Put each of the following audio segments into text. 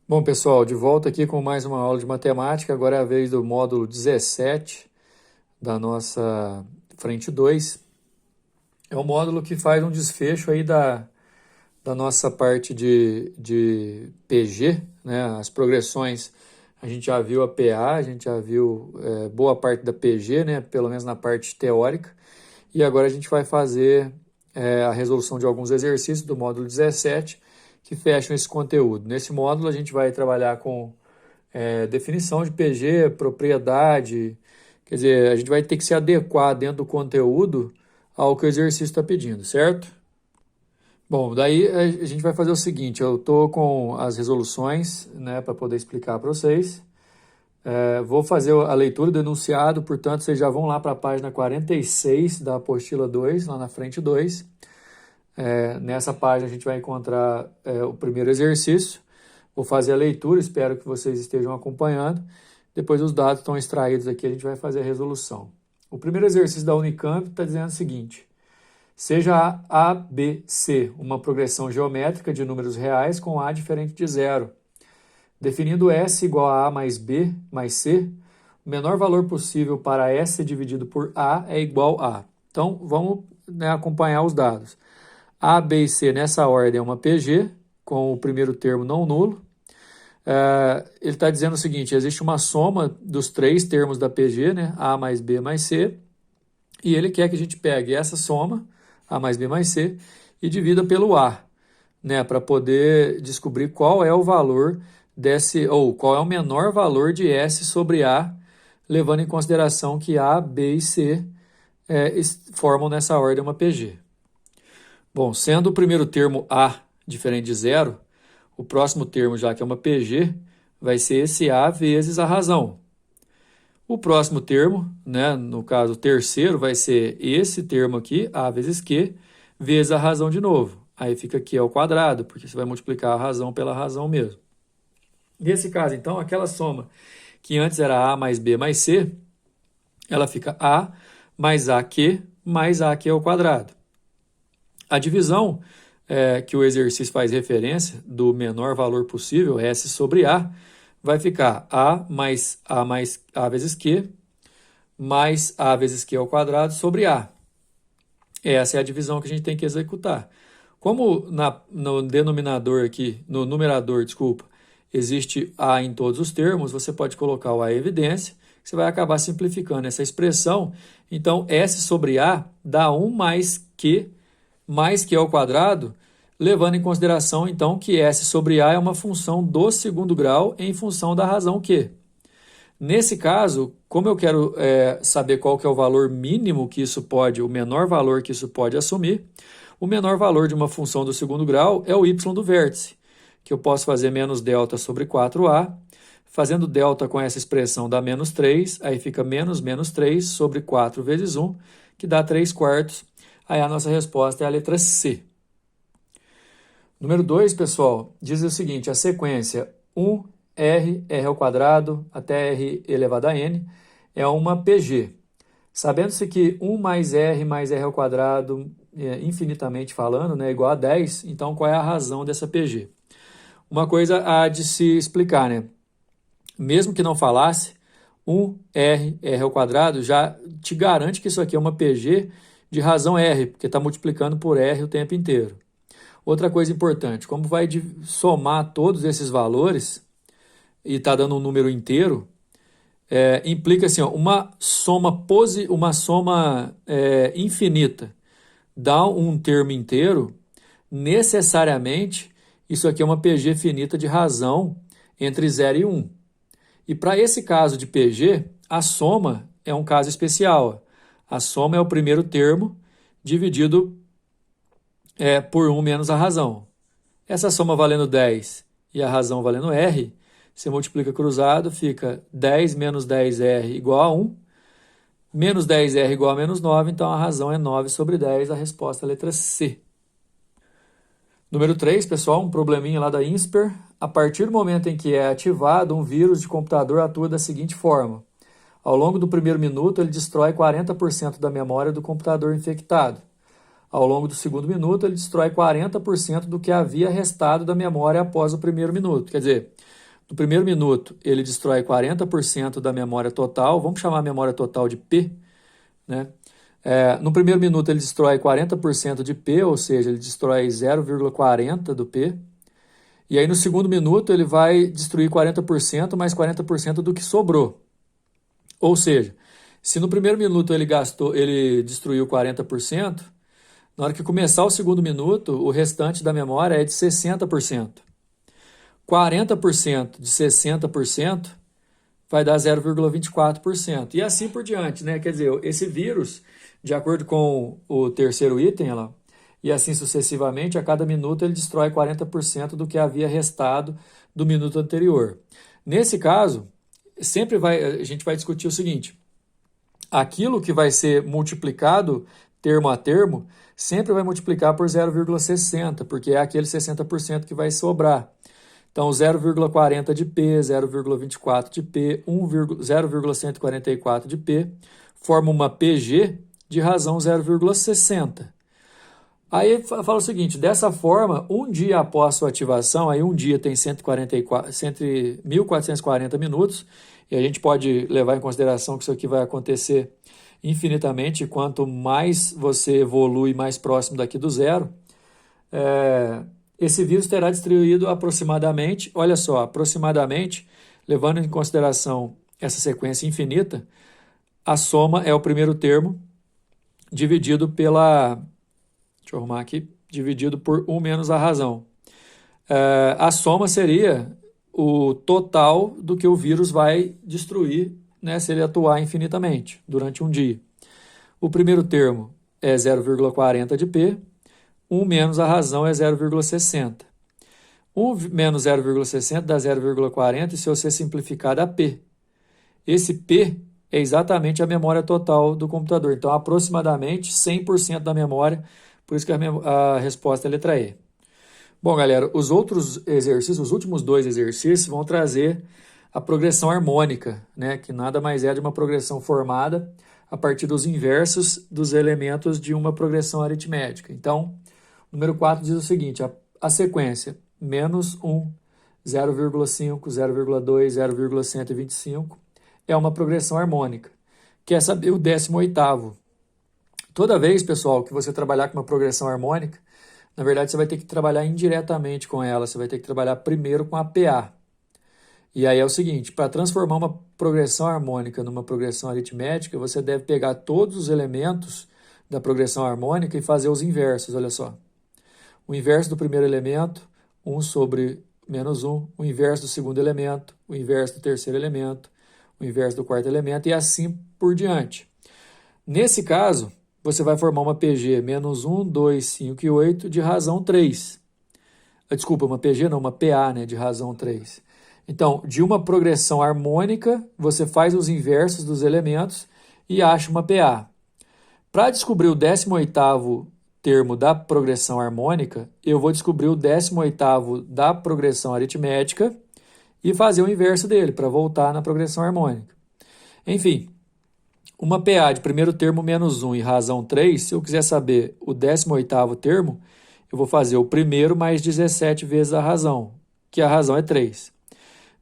Bom, pessoal, de volta aqui com mais uma aula de matemática. Agora é a vez do módulo 17 da nossa frente 2. É um módulo que faz um desfecho aí da nossa parte de PG, né? As progressões, a gente já viu a PA, a gente já viu boa parte da PG, né? Pelo menos na parte teórica. E agora a gente vai fazer a resolução de alguns exercícios do módulo 17 que fecham esse conteúdo. Nesse módulo a gente vai trabalhar com definição de PG, propriedade, quer dizer, a gente vai ter que se adequar dentro do conteúdo ao que o exercício está pedindo, certo? Bom, daí a gente vai fazer o seguinte, eu estou com as resoluções, né, para poder explicar para vocês. Vou fazer a leitura do enunciado, portanto, vocês já vão lá para a página 46 da apostila 2, lá na frente 2. Nessa página a gente vai encontrar o primeiro exercício. Vou fazer a leitura, espero que vocês estejam acompanhando. Depois os dados estão extraídos aqui, a gente vai fazer a resolução. O primeiro exercício da Unicamp está dizendo o seguinte: seja A, B, C uma progressão geométrica de números reais com A diferente de zero. Definindo S igual a mais B mais C, o menor valor possível para S dividido por A é igual a. Então, vamos acompanhar os dados. A, B e C nessa ordem é uma PG, com o primeiro termo não nulo. Ele está dizendo o seguinte: existe uma soma dos três termos da PG, né? A mais B mais C, e ele quer que a gente pegue essa soma, A mais B mais C, e divida pelo A, né? Para poder descobrir qual é o valor desse, ou qual é o menor valor de S sobre A, levando em consideração que A, B e C formam nessa ordem uma PG. Bom, sendo o primeiro termo A diferente de zero, o próximo termo, já que é uma PG, vai ser esse A vezes a razão. O próximo termo, né, no caso o terceiro, vai ser esse termo aqui, A vezes Q, vezes a razão de novo. Aí fica Q ao quadrado, porque você vai multiplicar a razão pela razão mesmo. Nesse caso, então, aquela soma que antes era A mais B mais C, ela fica A mais AQ mais AQ ao quadrado. A divisão que o exercício faz referência do menor valor possível, S sobre A, vai ficar A mais A vezes Q mais A vezes Q ao quadrado sobre A. Essa é a divisão que a gente tem que executar. Como no denominador aqui, no numerador, desculpa, existe A em todos os termos, você pode colocar o A em evidência, você vai acabar simplificando essa expressão. Então, S sobre A dá 1 mais Q ao quadrado, levando em consideração, então, que S sobre A é uma função do segundo grau em função da razão Q. Nesse caso, como eu quero saber qual que é o valor mínimo que isso pode, o menor valor que isso pode assumir, o menor valor de uma função do segundo grau é o y do vértice, que eu posso fazer menos delta sobre 4a, fazendo delta com essa expressão dá menos 3, aí fica menos 3 sobre 4 vezes 1, que dá 3 quartos. Aí a nossa resposta é a letra C. Número 2, pessoal, diz o seguinte: a sequência 1R, R ao quadrado, até R elevado a N, é uma PG. Sabendo-se que 1 mais R ao quadrado, infinitamente falando, né, é igual a 10, então qual é a razão dessa PG? Uma coisa há de se explicar, né? Mesmo que não falasse, 1R, R ao quadrado já te garante que isso aqui é uma PG de razão R, porque está multiplicando por R o tempo inteiro. Outra coisa importante, como vai somar todos esses valores e está dando um número inteiro, implica assim, ó, uma soma infinita dá um termo inteiro, necessariamente isso aqui é uma PG finita de razão entre 0 e 1. E para esse caso de PG, a soma é um caso especial. A soma é o primeiro termo dividido por 1 menos a razão. Essa soma valendo 10 e a razão valendo R, você multiplica cruzado, fica 10 menos 10R igual a 1, menos 10R igual a menos 9, então a razão é 9 sobre 10, a resposta é a letra C. Número 3, pessoal, um probleminha lá da INSPER. A partir do momento em que é ativado, um vírus de computador atua da seguinte forma: ao longo do primeiro minuto, ele destrói 40% da memória do computador infectado. Ao longo do segundo minuto, ele destrói 40% do que havia restado da memória após o primeiro minuto. Quer dizer, no primeiro minuto, ele destrói 40% da memória total, vamos chamar a memória total de P, né? No primeiro minuto, ele destrói 40% de P, ou seja, ele destrói 0,40 do P. E aí, no segundo minuto, ele vai destruir 40% mais 40% do que sobrou. Ou seja, se no primeiro minuto ele destruiu 40%, na hora que começar o segundo minuto, o restante da memória é de 60%. 40% de 60% vai dar 0,24%. E assim por diante, né? Quer dizer, esse vírus, de acordo com o terceiro item, e assim sucessivamente, a cada minuto ele destrói 40% do que havia restado do minuto anterior. Nesse caso, a gente vai discutir o seguinte: aquilo que vai ser multiplicado termo a termo, sempre vai multiplicar por 0,60, porque é aquele 60% que vai sobrar. Então, 0,40 de P, 0,24 de P, 0,144 de P, forma uma PG de razão 0,60. Aí fala o seguinte: dessa forma, um dia após sua ativação, aí um dia tem 1.440 minutos, e a gente pode levar em consideração que isso aqui vai acontecer infinitamente, quanto mais você evolui mais próximo daqui do zero, esse vírus terá destruído aproximadamente, olha só, aproximadamente, levando em consideração essa sequência infinita, a soma é o primeiro termo dividido pela, deixa eu arrumar aqui, dividido por 1 menos a razão. A soma seria o total do que o vírus vai destruir, né, se ele atuar infinitamente durante um dia. O primeiro termo é 0,40 de P, 1 menos a razão é 0,60. 1 menos 0,60 dá 0,40 e se você simplificar dá P. Esse P é exatamente a memória total do computador. Então, aproximadamente 100% da memória, por isso que a resposta é a letra E. Bom, galera, os outros exercícios, os últimos dois exercícios vão trazer a progressão harmônica, né, que nada mais é de uma progressão formada a partir dos inversos dos elementos de uma progressão aritmética. Então, o número 4 diz o seguinte: a sequência menos 1, 0,5, 0,2, 0,125 é uma progressão harmônica. Quer saber o 18º? Toda vez, pessoal, que você trabalhar com uma progressão harmônica, na verdade você vai ter que trabalhar indiretamente com ela, você vai ter que trabalhar primeiro com a PA. E aí é o seguinte: para transformar uma progressão harmônica numa progressão aritmética, você deve pegar todos os elementos da progressão harmônica e fazer os inversos, olha só. O inverso do primeiro elemento, 1 sobre menos 1, o inverso do segundo elemento, o inverso do terceiro elemento, o inverso do quarto elemento e assim por diante. Nesse caso, você vai formar uma PG menos 1, 2, 5 e 8 de razão 3. Desculpa, uma PG não, uma PA, né, de razão 3. Então, de uma progressão harmônica, você faz os inversos dos elementos e acha uma PA. Para descobrir o 18º termo da progressão harmônica, eu vou descobrir o 18º da progressão aritmética e fazer o inverso dele, para voltar na progressão harmônica. Enfim, uma PA de primeiro termo menos 1 e razão 3, se eu quiser saber o 18º termo, eu vou fazer o primeiro mais 17 vezes a razão, que a razão é 3.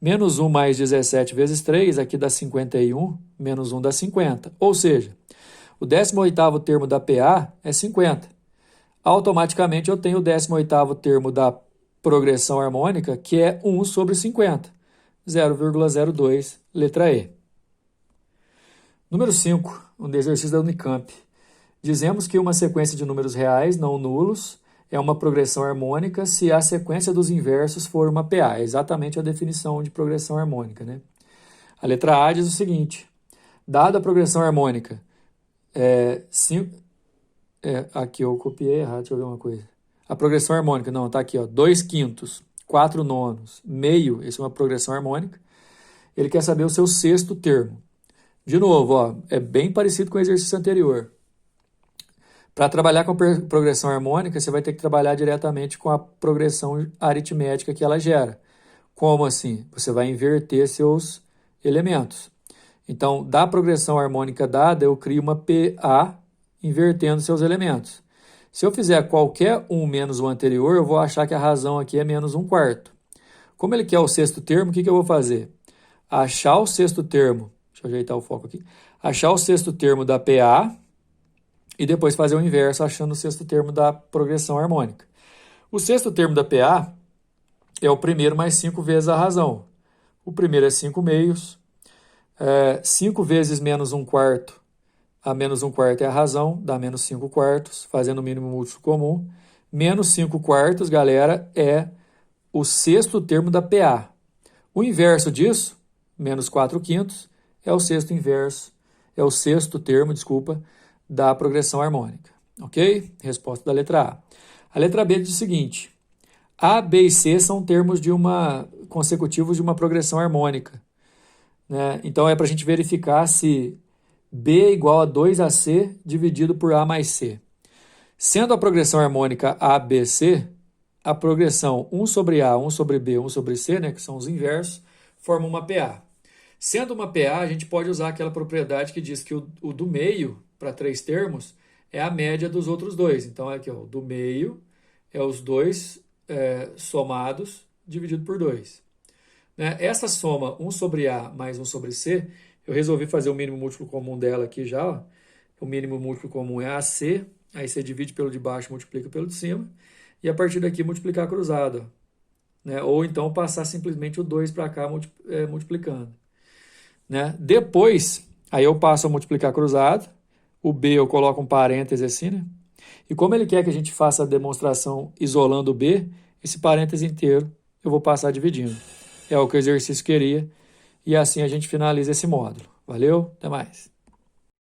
Menos 1 mais 17 vezes 3, aqui dá 51, menos 1 dá 50. Ou seja, o 18º termo da PA é 50. Automaticamente eu tenho o 18º termo da progressão harmônica, que é 1 sobre 50, 0,02, letra E. Número 5, um exercício da Unicamp. Dizemos que uma sequência de números reais, não nulos, é uma progressão harmônica se a sequência dos inversos for uma PA. É exatamente a definição de progressão harmônica, né? A letra A diz o seguinte: dada a progressão harmônica, aqui eu copiei errado, deixa eu ver uma coisa. A progressão harmônica, não, tá aqui, ó, 2/5, 4/9, meio, isso é uma progressão harmônica. Ele quer saber o seu sexto termo. De novo, ó, é bem parecido com o exercício anterior. Para trabalhar com a progressão harmônica, você vai ter que trabalhar diretamente com a progressão aritmética que ela gera. Como assim? Você vai inverter seus elementos. Então, da progressão harmônica dada, eu crio uma PA invertendo seus elementos. Se eu fizer qualquer um menos o anterior, eu vou achar que a razão aqui é menos 1/4. Como ele quer o sexto termo, o que eu vou fazer? Achar o sexto termo, deixa eu ajeitar o foco aqui, achar o sexto termo da PA e depois fazer o inverso achando o sexto termo da progressão harmônica. O sexto termo da PA é o primeiro mais 5 vezes a razão. O primeiro é 5/2, 5 vezes menos 1/4, a menos 1/4 é a razão, dá menos 5/4, fazendo o mínimo múltiplo comum. Menos 5/4, galera, é o sexto termo da PA. O inverso disso, menos 4/5, é o sexto inverso, é o sexto termo, desculpa, da progressão harmônica. Ok? Resposta da letra A. A letra B diz o seguinte: A, B e C são termos consecutivos de uma progressão harmônica. Né? Então é para a gente verificar se B é igual a 2AC dividido por A mais C. Sendo a progressão harmônica ABC, a progressão 1 sobre A, 1 sobre B, 1 sobre C, né, que são os inversos, forma uma PA. Sendo uma PA, a gente pode usar aquela propriedade que diz que o do meio, para 3 termos, é a média dos outros dois. Então, aqui, ó, o do meio é os dois somados dividido por 2. Né? Essa soma 1 sobre A mais 1 sobre C, eu resolvi fazer o mínimo múltiplo comum dela aqui já. Ó. O mínimo múltiplo comum é AC, aí você divide pelo de baixo, multiplica pelo de cima, e a partir daqui multiplicar cruzado. Ó. Né? Ou então passar simplesmente o 2 para cá multiplicando. Né? Depois, aí eu passo a multiplicar cruzado, o B eu coloco um parêntese assim, né? E como ele quer que a gente faça a demonstração isolando o B, esse parêntese inteiro eu vou passar dividindo. É o que o exercício queria. E assim a gente finaliza esse módulo. Valeu, até mais.